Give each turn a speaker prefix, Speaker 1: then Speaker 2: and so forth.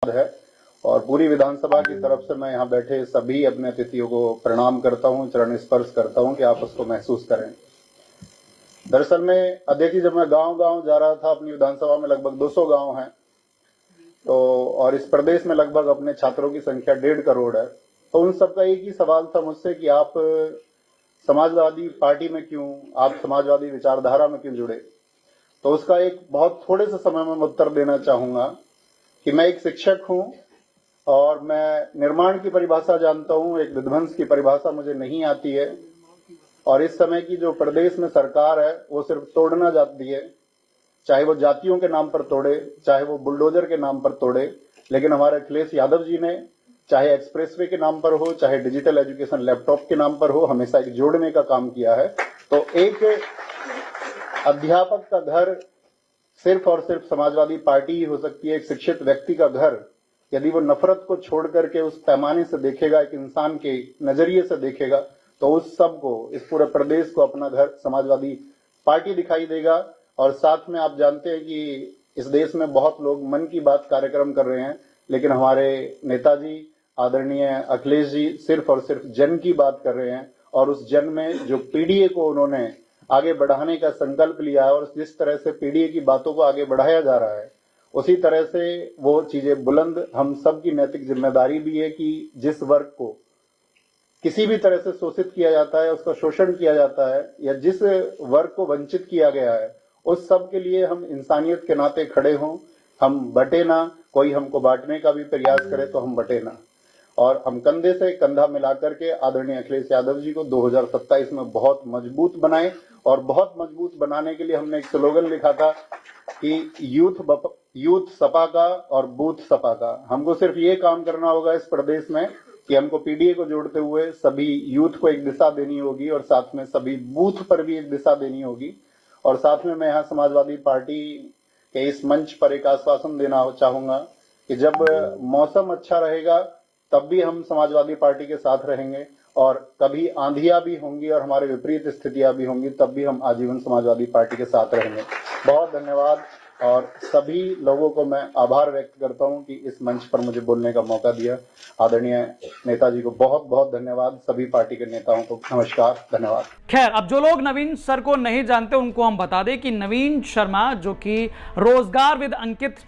Speaker 1: है और पूरी विधानसभा की तरफ से मैं यहाँ बैठे सभी अपने अतिथियों को प्रणाम करता हूँ, चरण स्पर्श करता हूँ कि आप उसको महसूस करें। दरअसल में अध्यक्ष जी, जब मैं गांव-गांव जा रहा था, अपनी विधानसभा में लगभग 200 गांव हैं, तो और इस प्रदेश में लगभग अपने छात्रों की संख्या 1.5 करोड़ है, तो उन सबका एक ही सवाल था मुझसे कि आप समाजवादी पार्टी में क्यों, आप समाजवादी विचारधारा में क्यों जुड़े। तो उसका एक बहुत थोड़े से समय में उत्तर देना चाहूंगा कि मैं एक शिक्षक हूं और मैं निर्माण की परिभाषा जानता हूं, एक विध्वंस की परिभाषा मुझे नहीं आती है। और इस समय की जो प्रदेश में सरकार है वो सिर्फ तोड़ना चाहती है, चाहे वो जातियों के नाम पर तोड़े, चाहे वो बुलडोजर के नाम पर तोड़े। लेकिन हमारे अखिलेश यादव जी ने चाहे एक्सप्रेसवे के नाम पर हो, चाहे डिजिटल एजुकेशन लैपटॉप के नाम पर हो, हमेशा एक जोड़ने का काम किया है। तो एक अध्यापक का घर सिर्फ और सिर्फ समाजवादी पार्टी ही हो सकती है। एक शिक्षित व्यक्ति का घर यदि वो नफरत को छोड़ करके उस पैमाने से देखेगा, एक इंसान के नजरिए से देखेगा, तो उस सब को, इस पूरे प्रदेश को अपना घर समाजवादी पार्टी दिखाई देगा। और साथ में आप जानते हैं कि इस देश में बहुत लोग मन की बात कार्यक्रम कर रहे हैं, लेकिन हमारे नेताजी आदरणीय अखिलेश जी सिर्फ और सिर्फ जन की बात कर रहे हैं। और उस जन में जो पीडीए को उन्होंने आगे बढ़ाने का संकल्प लिया है और जिस तरह से पीडीए की बातों को आगे बढ़ाया जा रहा है, उसी तरह से वो चीजें बुलंद हम सब की नैतिक जिम्मेदारी भी है कि जिस वर्ग को किसी भी तरह से शोषित किया जाता है, उसका शोषण किया जाता है, या जिस वर्ग को वंचित किया गया है, उस सब के लिए हम इंसानियत के नाते खड़े हों। हम बटे ना, कोई हमको बांटने का भी प्रयास करे तो हम बटे ना, और हम कंधे से कंधा मिलाकर के आदरणीय अखिलेश यादव जी को 2027 में बहुत मजबूत बनाए। और बहुत मजबूत बनाने के लिए हमने एक स्लोगन लिखा था कि यूथ सपा का और बूथ सपा का। हमको सिर्फ ये काम करना होगा इस प्रदेश में कि हमको पीडीए को जोड़ते हुए सभी यूथ को एक दिशा देनी होगी और साथ में सभी बूथ पर भी एक दिशा देनी होगी। और साथ में मैं यहाँ समाजवादी पार्टी के इस मंच पर एक आश्वासन देना चाहूंगा कि जब मौसम अच्छा रहेगा तब भी हम समाजवादी पार्टी के साथ रहेंगे, और कभी आंधियां भी होंगी और हमारे विपरीत स्थितियां भी होंगी, तब भी हम आजीवन समाजवादी पार्टी के साथ रहेंगे। बहुत धन्यवाद, और सभी लोगों को मैं आभार व्यक्त करता हूं कि इस मंच पर मुझे बोलने का मौका दिया। आदरणीय नेताजी को बहुत बहुत धन्यवाद, सभी पार्टी के नेताओं को नमस्कार, धन्यवाद।
Speaker 2: खैर, अब जो लोग नवीन सर को नहीं जानते उनको हम बता दें कि नवीन शर्मा, जो कि रोजगार विद अंकित